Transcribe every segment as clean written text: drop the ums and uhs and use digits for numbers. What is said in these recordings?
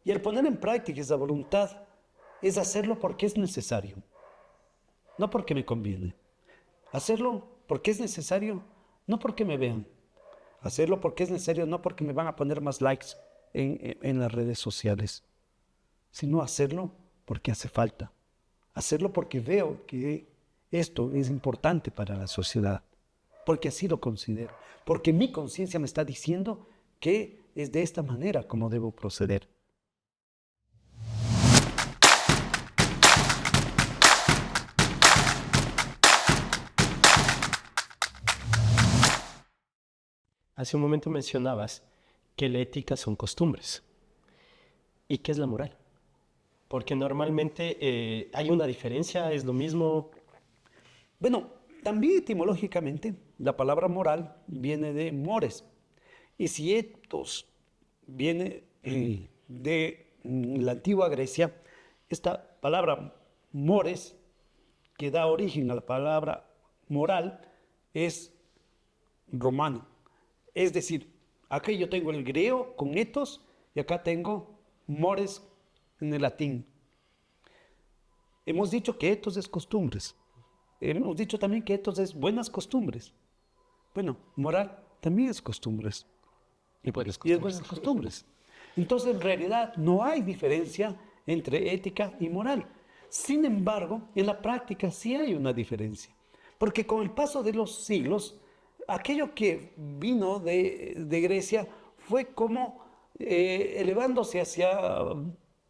Y el poner en práctica esa voluntad es hacerlo porque es necesario, no porque me conviene. Hacerlo porque es necesario, no porque me vean. Hacerlo porque es necesario, no porque me van a poner más likes en las redes sociales, sino hacerlo porque hace falta. Hacerlo porque veo que esto es importante para la sociedad, porque así lo considero, porque mi conciencia me está diciendo que es de esta manera como debo proceder. Hace un momento mencionabas que la ética son costumbres. ¿Y qué es la moral? Porque normalmente hay una diferencia, es lo mismo. Bueno, también etimológicamente la palabra moral viene de mores. Y si ethos viene de la antigua Grecia, esta palabra mores, que da origen a la palabra moral, es romano. Es decir, aquí yo tengo el griego con ethos y acá tengo mores en el latín. Hemos dicho que ethos es costumbres. Hemos dicho también que ethos es buenas costumbres. Bueno, moral también es costumbres. Y buenas Y es costumbres. buenas costumbres. Entonces, en realidad, no hay diferencia entre ética y moral. Sin embargo, en la práctica sí hay una diferencia. Porque con el paso de los siglos, aquello que vino de Grecia fue como elevándose hacia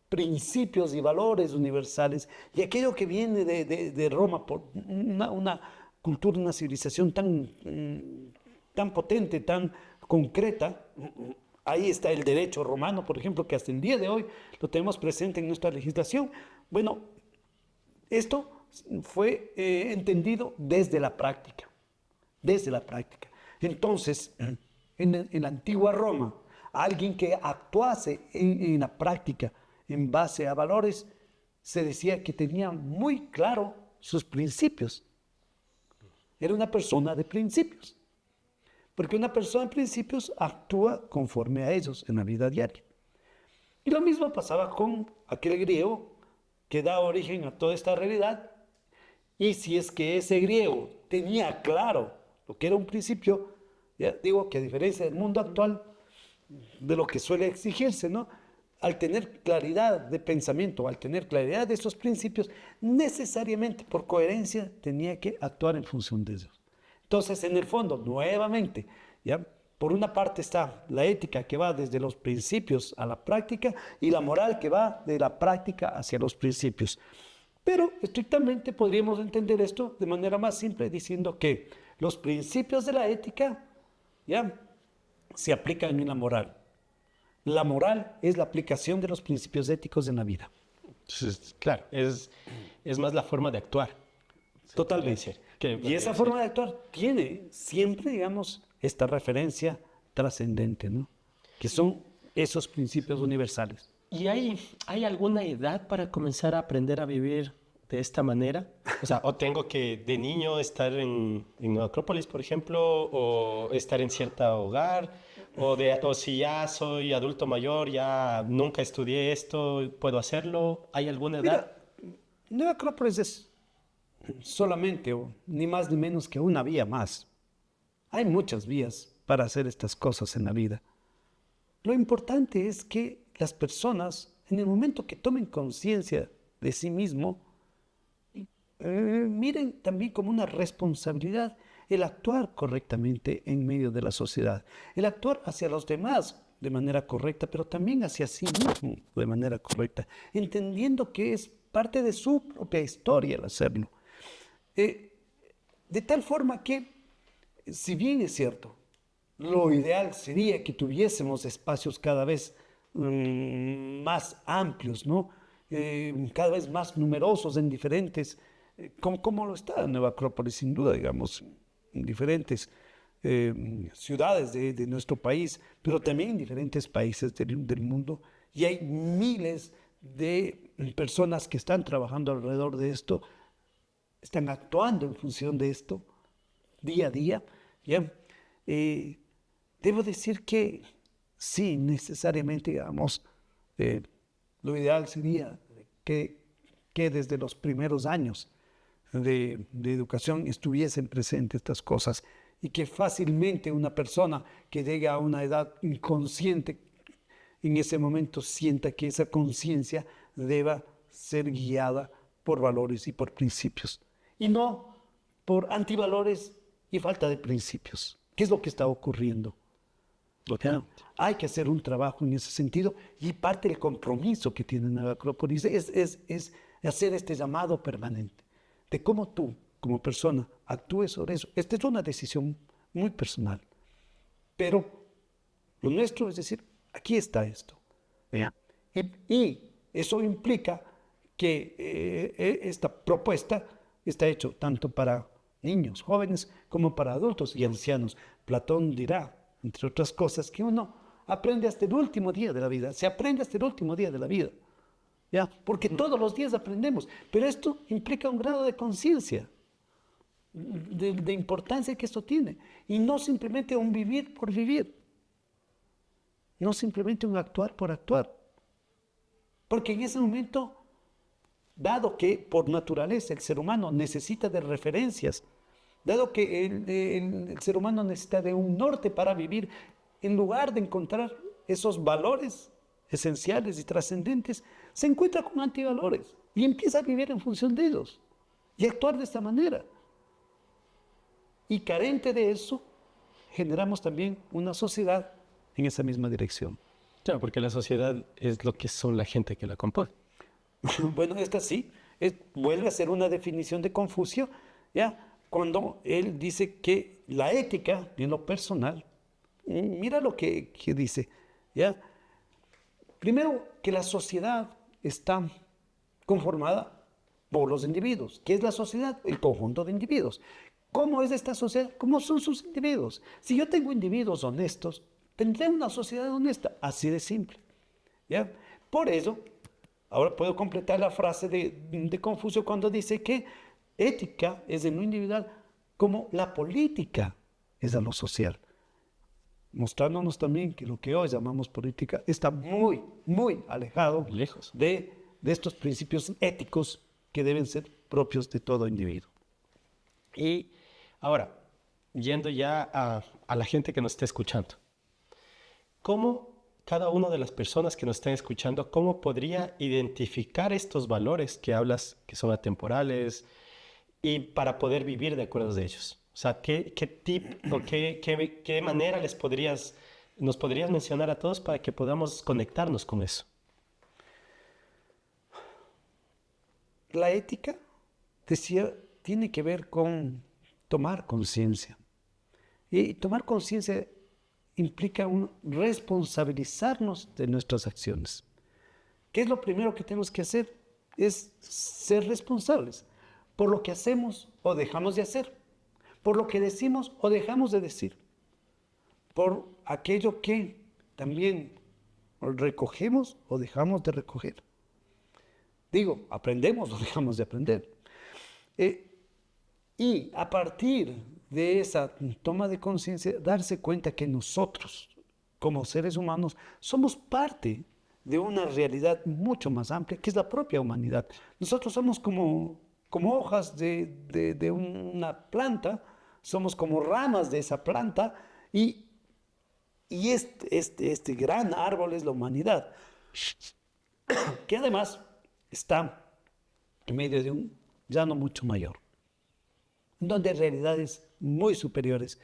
principios y valores universales. Y aquello que viene de Roma, por una cultura, una civilización tan potente, tan concreta. Ahí está el derecho romano, por ejemplo, que hasta el día de hoy lo tenemos presente en nuestra legislación. Bueno, esto fue entendido desde la práctica, desde la práctica. Entonces, en la antigua Roma, alguien que actuase en la práctica en base a valores, se decía que tenía muy claro sus principios. Era una persona de principios. Porque una persona en principios actúa conforme a ellos en la vida diaria. Y lo mismo pasaba con aquel griego que da origen a toda esta realidad. Y si es que ese griego tenía claro lo que era un principio, ya digo que a diferencia del mundo actual, de lo que suele exigirse, ¿no? Al tener claridad de pensamiento, al tener claridad de esos principios, necesariamente por coherencia tenía que actuar en función de ellos. Entonces, en el fondo, nuevamente, ¿ya? Por una parte está la ética que va desde los principios a la práctica y la moral que va de la práctica hacia los principios. Pero estrictamente podríamos entender esto de manera más simple diciendo que los principios de la ética, ¿ya?, se aplican en la moral. La moral es la aplicación de los principios éticos en la vida. Entonces, claro, es más la forma de actuar. Totalmente. Y esa forma de actuar tiene siempre, digamos, esta referencia trascendente, ¿no? Que son esos principios universales. ¿Y hay alguna edad para comenzar a aprender a vivir de esta manera? O sea, o tengo que de niño estar en Acrópolis, por ejemplo, o estar en cierto hogar, o si ya soy adulto mayor, ya nunca estudié esto, ¿puedo hacerlo? ¿Hay alguna edad? Mira, Nueva Acrópolis es solamente, ni más ni menos que una vía más. Hay muchas vías para hacer estas cosas en la vida. Lo importante es que las personas, en el momento que tomen conciencia de sí mismo, miren también como una responsabilidad el actuar correctamente en medio de la sociedad, el actuar hacia los demás de manera correcta, pero también hacia sí mismo de manera correcta, entendiendo que es parte de su propia historia el hacerlo. De tal forma que, si bien es cierto, lo ideal sería que tuviésemos espacios cada vez más amplios, ¿no? Cada vez más numerosos en diferentes, como lo está Nueva Acrópolis, sin duda, digamos, en diferentes ciudades de nuestro país, pero también en diferentes países del mundo. Y hay miles de personas que están trabajando alrededor de esto, están actuando en función de esto día a día. ¿Ya? Debo decir que sí, necesariamente, digamos, lo ideal sería que desde los primeros años de educación estuviesen presentes estas cosas y que fácilmente una persona que llegue a una edad inconsciente en ese momento sienta que esa conciencia deba ser guiada por valores y por principios y no por antivalores y falta de principios. ¿Qué es lo que está ocurriendo? Hay que hacer un trabajo en ese sentido y parte del compromiso que tiene la Acrópolis es hacer este llamado permanente de cómo tú, como persona, actúes sobre eso. Esta es una decisión muy personal, pero lo nuestro es decir, aquí está esto. Y eso implica que esta propuesta está hecha tanto para niños, jóvenes, como para adultos y ancianos. Platón dirá, entre otras cosas, que uno aprende hasta el último día de la vida. Se aprende hasta el último día de la vida. ¿Ya? Porque todos los días aprendemos. Pero esto implica un grado de conciencia, de importancia que esto tiene. Y no simplemente un vivir por vivir. No simplemente un actuar por actuar. Porque en ese momento, dado que por naturaleza el ser humano necesita de referencias, dado que el ser humano necesita de un norte para vivir, en lugar de encontrar esos valores esenciales y trascendentes, se encuentra con antivalores y empieza a vivir en función de ellos y actuar de esta manera. Y carente de eso, generamos también una sociedad en esa misma dirección. Claro, porque la sociedad es lo que son la gente que la compone. Bueno, esta sí, vuelve a ser una definición de Confucio, ¿ya? Cuando él dice que la ética en lo personal, mira lo que dice, ¿ya? Primero, que la sociedad está conformada por los individuos. ¿Qué es la sociedad? El conjunto de individuos. ¿Cómo es esta sociedad? ¿Cómo son sus individuos? Si yo tengo individuos honestos, tendré una sociedad honesta, así de simple, ¿ya? Por eso, ahora puedo completar la frase de Confucio cuando dice que ética es en lo individual como la política es a lo social, mostrándonos también que lo que hoy llamamos política está muy, muy alejado Lejos de estos principios éticos que deben ser propios de todo individuo. Y ahora, yendo ya a la gente que nos está escuchando, ¿cómo cada una de las personas que nos están escuchando, cómo podría identificar estos valores que hablas que son atemporales y para poder vivir de acuerdo de ellos? O sea, ¿qué tip o qué manera nos podrías mencionar a todos para que podamos conectarnos con eso? La ética, decía, tiene que ver con tomar conciencia. Y tomar conciencia implica responsabilizarnos de nuestras acciones. ¿Qué es lo primero que tenemos que hacer? Es ser responsables por lo que hacemos o dejamos de hacer, por lo que decimos o dejamos de decir, por aquello que también recogemos o dejamos de recoger. Digo, aprendemos o dejamos de aprender. Y a partir de esa toma de conciencia, darse cuenta que nosotros, como seres humanos, somos parte de una realidad mucho más amplia, que es la propia humanidad. Nosotros somos como hojas de una planta, somos como ramas de esa planta, y este gran árbol es la humanidad, que además está en medio de un llano mucho mayor, donde hay realidades muy superiores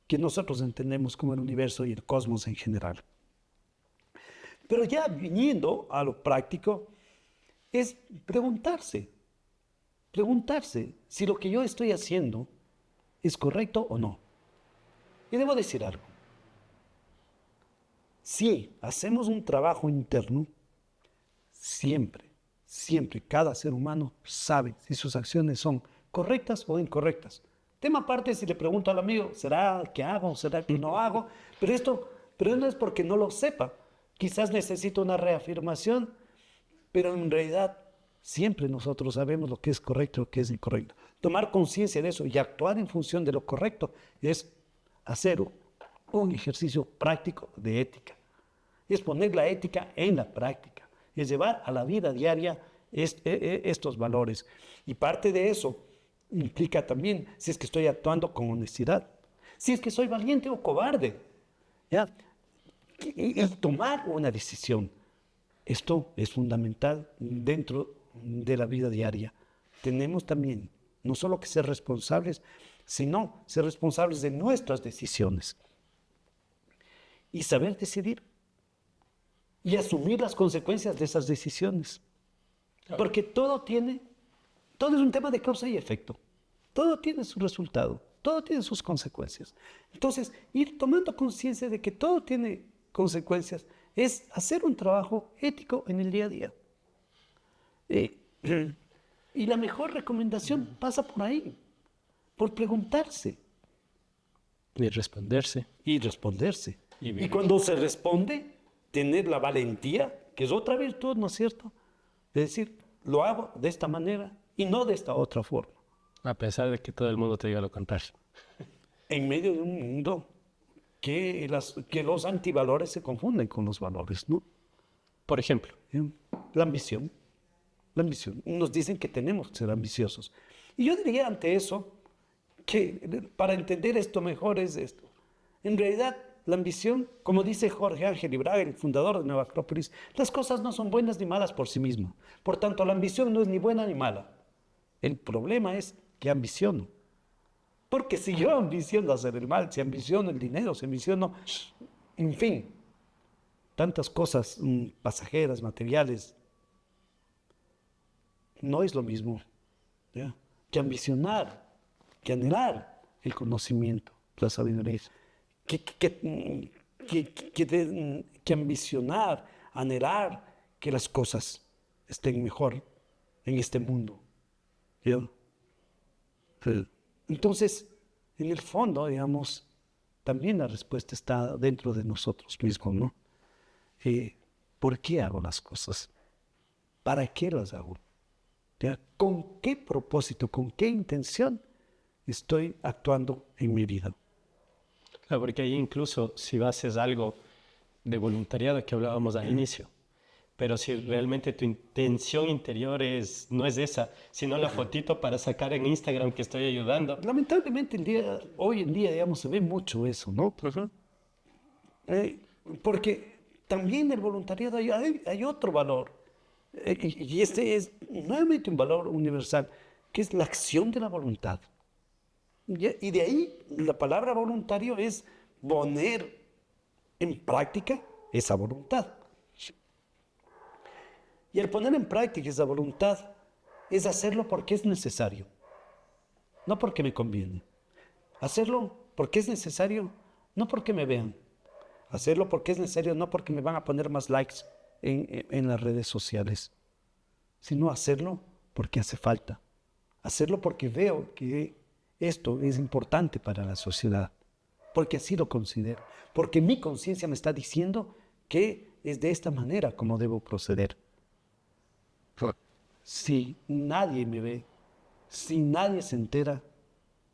que nosotros entendemos como el universo y el cosmos en general. Pero ya viniendo a lo práctico, es preguntarse si lo que yo estoy haciendo es correcto o no. Y debo decir algo. Si hacemos un trabajo interno, siempre, cada ser humano sabe si sus acciones son correctas o incorrectas. Tema aparte si le pregunto al amigo, ¿será que hago? ¿Será que no hago? Pero no es porque no lo sepa. Quizás necesito una reafirmación, pero en realidad siempre nosotros sabemos lo que es correcto y lo que es incorrecto. Tomar conciencia de eso y actuar en función de lo correcto es hacer un ejercicio práctico de ética. Es poner la ética en la práctica. es llevar a la vida diaria estos valores. Y parte de eso implica también si es que estoy actuando con honestidad, si es que soy valiente o cobarde, ¿ya? Y tomar una decisión. Esto es fundamental dentro de la vida diaria. Tenemos también no solo que ser responsables, sino ser responsables de nuestras decisiones. Y saber decidir. Y asumir las consecuencias de esas decisiones. Porque todo es un tema de causa y efecto. Todo tiene su resultado, todo tiene sus consecuencias. Entonces, ir tomando conciencia de que todo tiene consecuencias es hacer un trabajo ético en el día a día. Y la mejor recomendación pasa por ahí, por preguntarse. Y responderse. Y responderse. Y Y cuando se responde, tener la valentía, que es otra virtud, ¿no es cierto? Es decir, lo hago de esta manera y no de esta otra forma. A pesar de que todo el mundo te diga lo contrario. En medio de un mundo que los antivalores se confunden con los valores, ¿no? Por ejemplo, La ambición. La ambición. Nos dicen que tenemos que ser ambiciosos. Y yo diría ante eso que para entender esto mejor es esto. En realidad, la ambición, como dice Jorge Ángel Ibraga, el fundador de Nueva Acrópolis, las cosas no son buenas ni malas por sí mismas. Por tanto, la ambición no es ni buena ni mala. El problema es que ambiciono. Porque si yo ambiciono hacer el mal, si ambiciono el dinero, si ambiciono, en fin, tantas cosas pasajeras, materiales, no es lo mismo, ¿ya? Que ambicionar, que anhelar el conocimiento, la sabiduría, que ambicionar, anhelar que las cosas estén mejor en este mundo. ¿Ya? Entonces, en el fondo, digamos, también la respuesta está dentro de nosotros mismos, ¿no? ¿Por qué hago las cosas? ¿Para qué las hago? ¿Ya? ¿Con qué propósito, con qué intención estoy actuando en mi vida? claro, porque ahí incluso si haces algo de voluntariado que hablábamos al inicio, pero si realmente tu intención interior no es esa, sino la fotito para sacar en Instagram que estoy ayudando. Lamentablemente hoy en día, digamos, se ve mucho eso, ¿no? Porque también el voluntariado hay otro valor, y este es nuevamente un valor universal, que es la acción de la voluntad. Y de ahí la palabra voluntario es poner en práctica esa voluntad. Y el poner en práctica esa voluntad es hacerlo porque es necesario, no porque me conviene. Hacerlo porque es necesario, no porque me vean. Hacerlo porque es necesario, no porque me van a poner más likes en las redes sociales, sino hacerlo porque hace falta. Hacerlo porque veo que esto es importante para la sociedad, porque así lo considero, porque mi conciencia me está diciendo que es de esta manera como debo proceder. Si nadie me ve, si nadie se entera,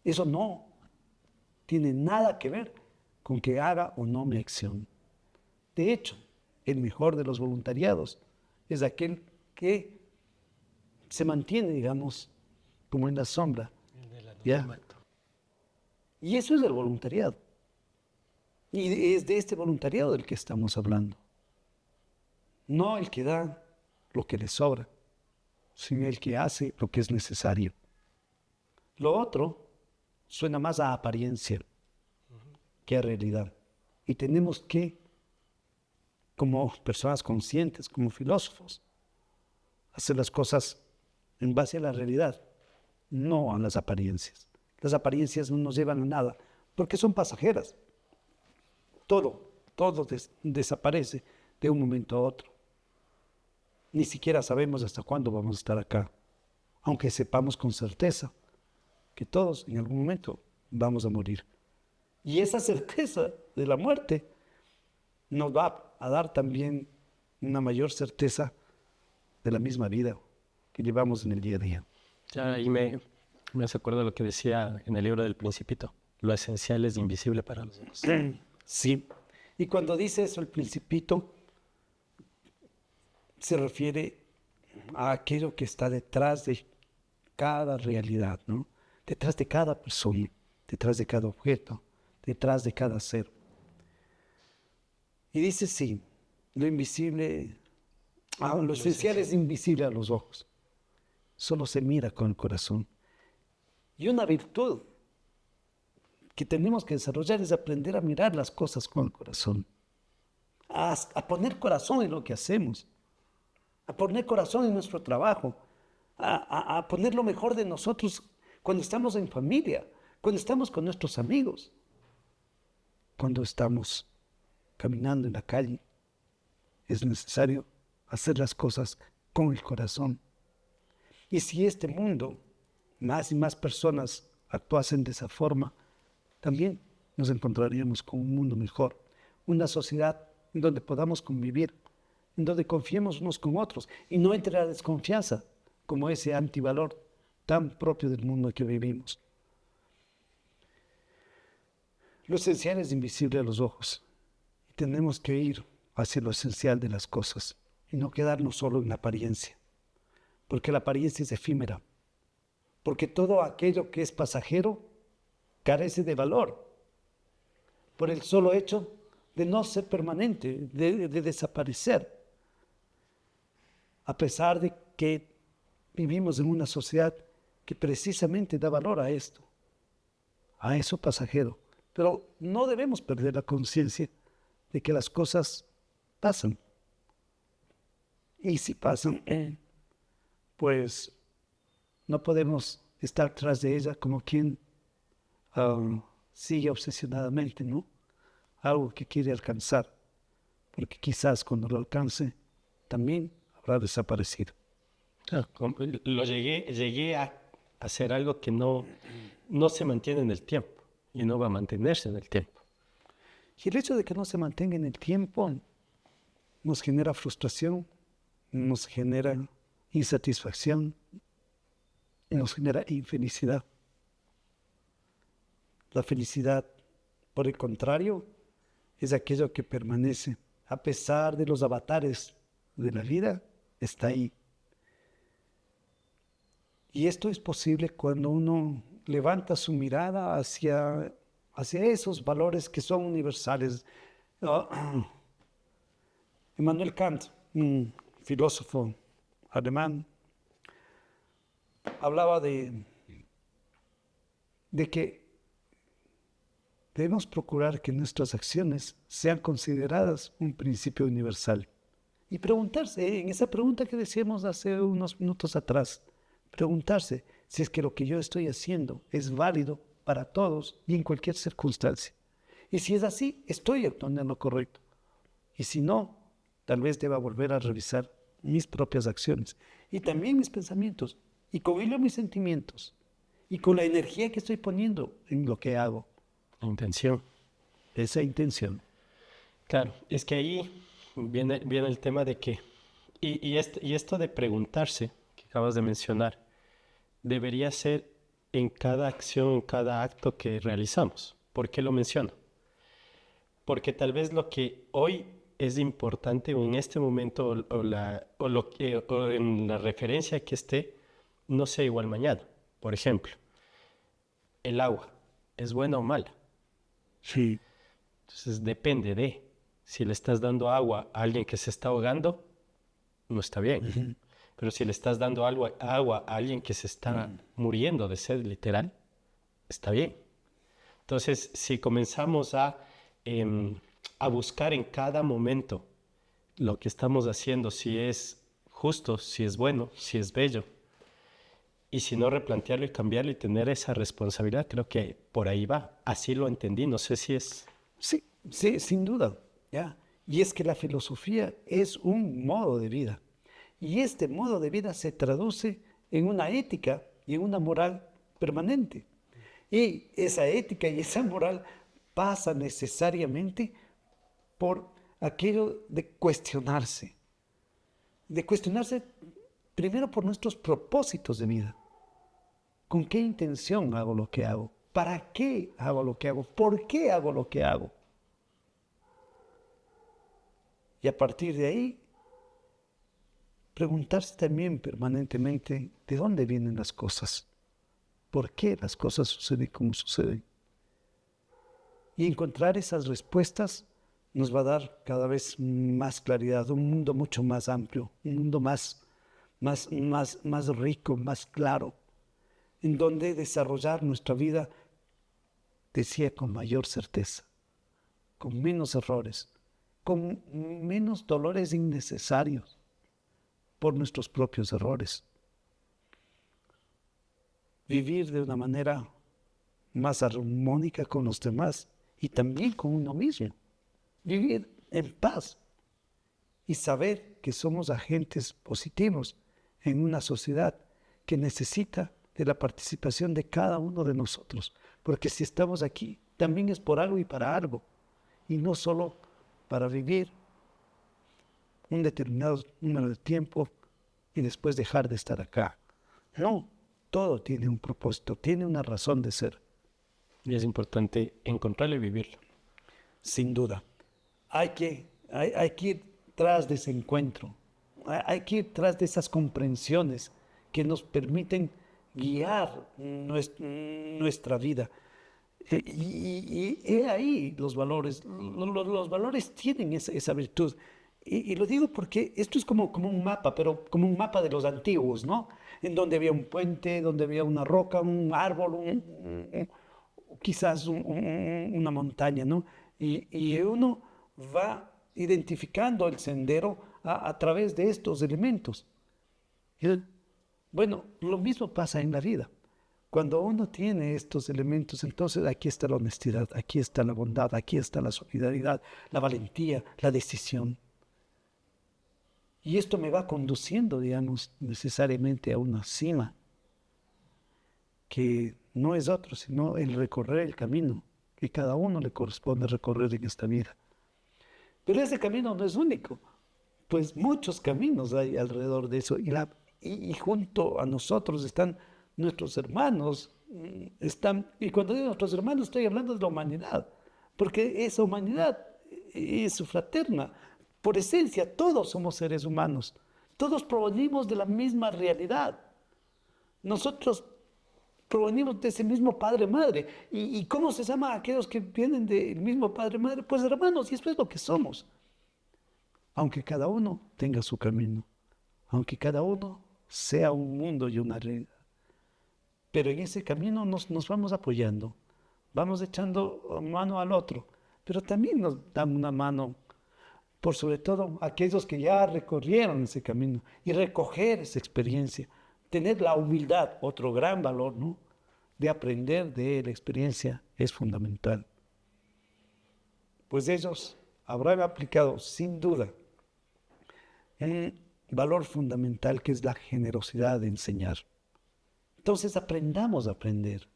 eso no tiene nada que ver con que haga o no mi acción. De hecho, el mejor de los voluntariados es aquel que se mantiene, digamos, como en la sombra. ¿Ya? Y eso es el voluntariado. Y es de este voluntariado del que estamos hablando. No el que da lo que le sobra, sino el que hace lo que es necesario. Lo otro suena más a apariencia que a realidad. Y tenemos que, como personas conscientes, como filósofos, hacer las cosas en base a la realidad, no a las apariencias. Las apariencias no nos llevan a nada, porque son pasajeras. Todo desaparece de un momento a otro. Ni siquiera sabemos hasta cuándo vamos a estar acá, aunque sepamos con certeza que todos en algún momento vamos a morir. Y esa certeza de la muerte nos va a dar también una mayor certeza de la misma vida que llevamos en el día a día. Ya ahí me hace acuerdo de lo que decía en el libro del Principito. Lo esencial es invisible para los demás. Sí. Y cuando dice eso el Principito, se refiere a aquello que está detrás de cada realidad, ¿no? Detrás de cada persona, detrás de cada objeto, detrás de cada ser. Y dice, sí, lo invisible, lo esencial es invisible a los ojos, solo se mira con el corazón. Y una virtud que tenemos que desarrollar es aprender a mirar las cosas con el corazón, a poner corazón en lo que hacemos, a poner corazón en nuestro trabajo, a poner lo mejor de nosotros cuando estamos en familia, cuando estamos con nuestros amigos, cuando estamos caminando en la calle. Es necesario hacer las cosas con el corazón. Y si este mundo, más y más personas actuasen de esa forma, también nos encontraríamos con un mundo mejor, una sociedad en donde podamos convivir, en donde confiemos unos con otros y no entre la desconfianza como ese antivalor tan propio del mundo en que vivimos. Lo esencial es invisible a los ojos y tenemos que ir hacia lo esencial de las cosas y no quedarnos solo en la apariencia, porque la apariencia es efímera, porque todo aquello que es pasajero carece de valor por el solo hecho de no ser permanente, de desaparecer. A pesar de que vivimos en una sociedad que precisamente da valor a esto, a eso pasajero. Pero no debemos perder la conciencia de que las cosas pasan. Y si pasan, pues no podemos estar tras de ella como quien sigue obsesionadamente, ¿no? Algo que quiere alcanzar, porque quizás cuando lo alcance también habrá desaparecido. Llegué a hacer algo que no se mantiene en el tiempo y no va a mantenerse en el tiempo. Y el hecho de que no se mantenga en el tiempo nos genera frustración, nos genera insatisfacción, nos genera infelicidad. La felicidad, por el contrario, es aquello que permanece. A pesar de los avatares de la vida, está ahí. Y esto es posible cuando uno levanta su mirada hacia esos valores que son universales. Immanuel Kant, un filósofo alemán, hablaba de que debemos procurar que nuestras acciones sean consideradas un principio universal. Y preguntarse, en esa pregunta que decíamos hace unos minutos atrás, preguntarse si es que lo que yo estoy haciendo es válido para todos y en cualquier circunstancia. Y si es así, estoy actuando en lo correcto. Y si no, tal vez deba volver a revisar mis propias acciones y también mis pensamientos y con ello mis sentimientos y con la energía que estoy poniendo en lo que hago. La intención. Esa intención. Claro, es que ahí viene el tema de que, y esto de preguntarse, que acabas de mencionar, debería ser en cada acción, en cada acto que realizamos. ¿Por qué lo menciono? Porque tal vez lo que hoy es importante o en este momento o en la referencia que esté, no sea igual mañana. Por ejemplo, el agua, ¿es buena o mala? Sí. Entonces depende de si le estás dando agua a alguien que se está ahogando, no está bien. Uh-huh. Pero si le estás dando agua a alguien que se está muriendo de sed literal, está bien. Entonces, si comenzamos a buscar en cada momento lo que estamos haciendo, si es justo, si es bueno, si es bello, y si no, replantearlo y cambiarlo y tener esa responsabilidad, creo que por ahí va. Así lo entendí, no sé si es... Sí, sí, sin duda. ¿Ya? Y es que la filosofía es un modo de vida. Y este modo de vida se traduce en una ética y en una moral permanente. Y esa ética y esa moral pasa necesariamente por aquello de cuestionarse. De cuestionarse primero por nuestros propósitos de vida. ¿Con qué intención hago lo que hago? ¿Para qué hago lo que hago? ¿Por qué hago lo que hago? Y a partir de ahí, preguntarse también permanentemente de dónde vienen las cosas, por qué las cosas suceden como suceden. Y encontrar esas respuestas nos va a dar cada vez más claridad, un mundo mucho más amplio, un mundo más rico, más claro, en donde desarrollar nuestra vida, decía, con mayor certeza, con menos errores, con menos dolores innecesarios por nuestros propios errores. Vivir de una manera más armónica con los demás y también con uno mismo. Vivir en paz y saber que somos agentes positivos en una sociedad que necesita de la participación de cada uno de nosotros. Porque si estamos aquí, también es por algo y para algo. Y no solo para vivir un determinado número de tiempo y después dejar de estar acá. No, todo tiene un propósito, tiene una razón de ser. Y es importante encontrarlo y vivirlo. Sin duda. Hay que ir tras de ese encuentro. Hay que ir tras de esas comprensiones que nos permiten guiar nuestra vida. Y he ahí los valores. Los valores tienen esa virtud. Y lo digo porque esto es como un mapa, pero como un mapa de los antiguos, ¿no? En donde había un puente, donde había una roca, un árbol, quizás una montaña, ¿no? Y uno va identificando el sendero a través de estos elementos. Bueno, lo mismo pasa en la vida. Cuando uno tiene estos elementos, entonces aquí está la honestidad, aquí está la bondad, aquí está la solidaridad, la valentía, la decisión. Y esto me va conduciendo, digamos, necesariamente a una cima, que no es otro, sino el recorrer el camino que cada uno le corresponde recorrer en esta vida. Pero ese camino no es único, pues muchos caminos hay alrededor de eso, y junto a nosotros están nuestros hermanos, y cuando digo nuestros hermanos estoy hablando de la humanidad, porque esa humanidad es fraterna. Por esencia, todos somos seres humanos. Todos provenimos de la misma realidad. Nosotros provenimos de ese mismo padre-madre. ¿Y cómo se llama a aquellos que vienen del mismo padre-madre? Pues hermanos, y eso es lo que somos. Aunque cada uno tenga su camino. Aunque cada uno sea un mundo y una realidad. Pero en ese camino nos vamos apoyando. Vamos echando mano al otro. Pero también nos dan una mano, por sobre todo aquellos que ya recorrieron ese camino, y recoger esa experiencia, tener la humildad, otro gran valor, ¿no?, de aprender de la experiencia es fundamental. Pues ellos habrán aplicado sin duda un valor fundamental que es la generosidad de enseñar. Entonces aprendamos a aprender,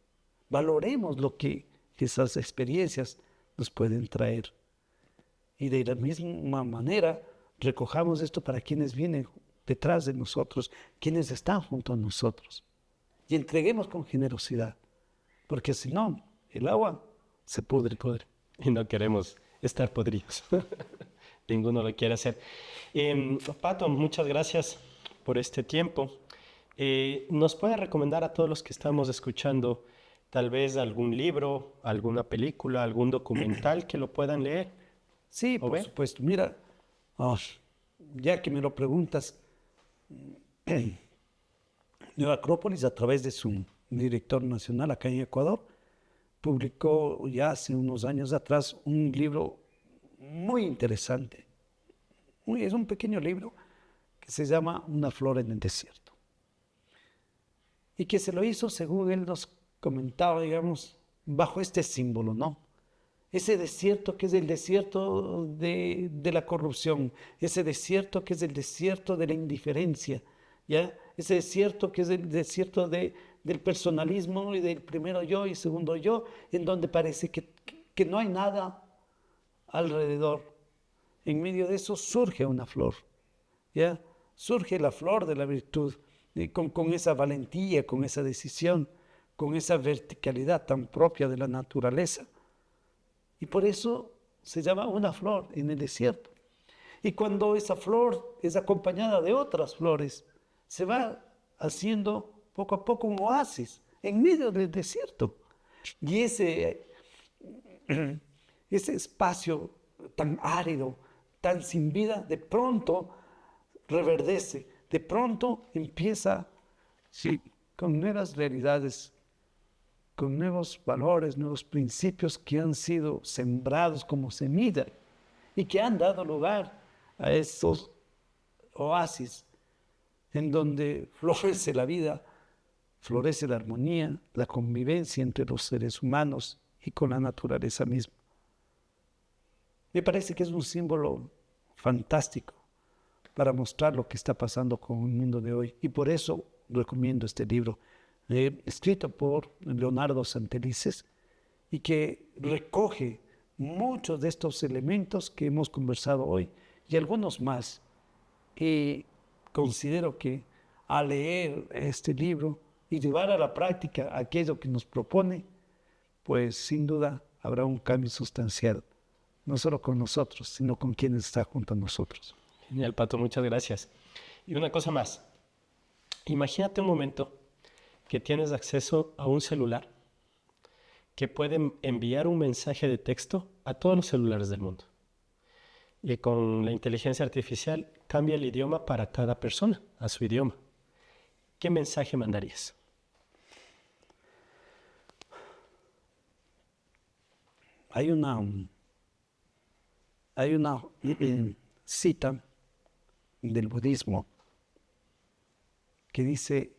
valoremos lo que esas experiencias nos pueden traer. Y de la misma manera, recojamos esto para quienes vienen detrás de nosotros, quienes están junto a nosotros. Y entreguemos con generosidad, porque si no, el agua se pudre. Y no queremos estar podridos. Ninguno lo quiere hacer. Pato, muchas gracias por este tiempo. ¿Nos puede recomendar a todos los que estamos escuchando tal vez algún libro, alguna película, algún documental que lo puedan leer? Sí, por supuesto. Mira, ya que me lo preguntas, Nueva Acrópolis, a través de su director nacional acá en Ecuador, publicó ya hace unos años atrás un libro muy interesante. Es un pequeño libro que se llama Una flor en el desierto. Y que se lo hizo, según él nos comentaba, digamos, bajo este símbolo, ¿no? Ese desierto que es el desierto de la corrupción, ese desierto que es el desierto de la indiferencia, ¿ya? Ese desierto que es el desierto del personalismo y del primero yo y segundo yo, en donde parece que no hay nada alrededor. En medio de eso surge una flor, ¿ya? Surge la flor de la virtud, con esa valentía, con esa decisión, con esa verticalidad tan propia de la naturaleza. Y por eso se llama una flor en el desierto. Y cuando esa flor es acompañada de otras flores, se va haciendo poco a poco un oasis en medio del desierto. Y ese espacio tan árido, tan sin vida, de pronto reverdece, de pronto empieza con nuevas realidades, con nuevos valores, nuevos principios que han sido sembrados como semilla y que han dado lugar a esos oasis en donde florece la vida, florece la armonía, la convivencia entre los seres humanos y con la naturaleza misma. Me parece que es un símbolo fantástico para mostrar lo que está pasando con el mundo de hoy, y por eso recomiendo este libro, escrito por Leonardo Santelices, y que recoge muchos de estos elementos que hemos conversado hoy y algunos más. Y considero que al leer este libro y llevar a la práctica aquello que nos propone, pues sin duda habrá un cambio sustancial, no solo con nosotros, sino con quienes están junto a nosotros. Genial, Pato, muchas gracias. Y una cosa más, imagínate un momento que tienes acceso a un celular que puede enviar un mensaje de texto a todos los celulares del mundo. Y con la inteligencia artificial cambia el idioma para cada persona, a su idioma. ¿Qué mensaje mandarías? Hay una cita del budismo que dice: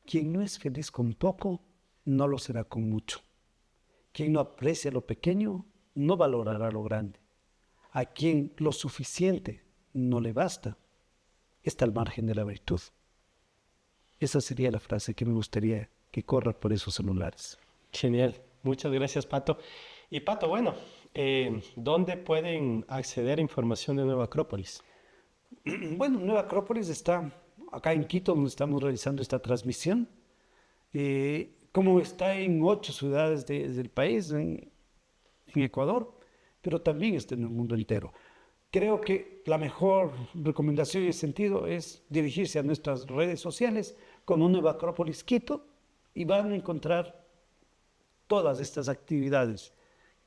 quien no es feliz con poco, no lo será con mucho. Quien no aprecia lo pequeño, no valorará lo grande. A quien lo suficiente no le basta, está al margen de la virtud. Esa sería la frase que me gustaría que corra por esos celulares. Genial, muchas gracias, Pato. Y Pato, bueno, ¿dónde pueden acceder a información de Nueva Acrópolis? Bueno, Nueva Acrópolis está acá en Quito, donde estamos realizando esta transmisión. Como está en 8 ciudades del país, en Ecuador, pero también está en el mundo entero. Creo que la mejor recomendación en ese sentido es dirigirse a nuestras redes sociales como Nueva Acrópolis Quito, y van a encontrar todas estas actividades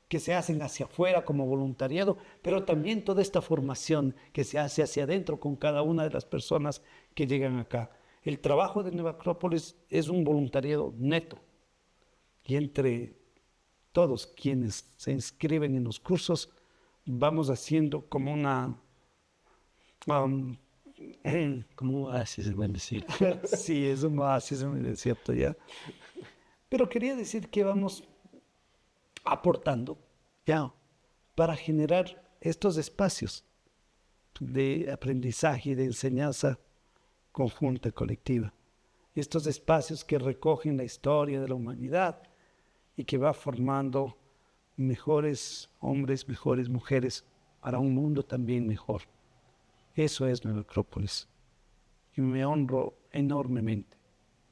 que se hacen hacia afuera como voluntariado, pero también toda esta formación que se hace hacia adentro con cada una de las personas que llegan acá. El trabajo de Nueva Acrópolis es un voluntariado neto, y entre todos quienes se inscriben en los cursos vamos haciendo como una... como un oasis en el desierto. Sí, es un oasis en el desierto ya. Pero quería decir que vamos aportando ya para generar estos espacios de aprendizaje y de enseñanza conjunta, colectiva. Estos espacios que recogen la historia de la humanidad y que va formando mejores hombres, mejores mujeres para un mundo también mejor. Eso es Nueva Acrópolis. Y me honro enormemente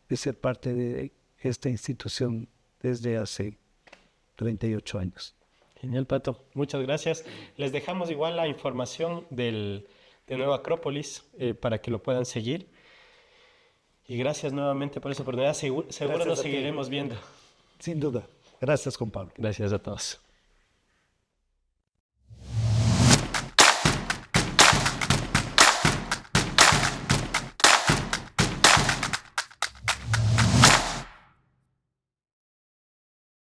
de ser parte de esta institución desde hace 38 años. Genial, Pato. Muchas gracias. Les dejamos igual la información de Nueva Acrópolis para que lo puedan seguir. Y gracias nuevamente por esa oportunidad. Seguro nos seguiremos viendo. Sin duda. Gracias, Juan Pablo. Gracias a todos.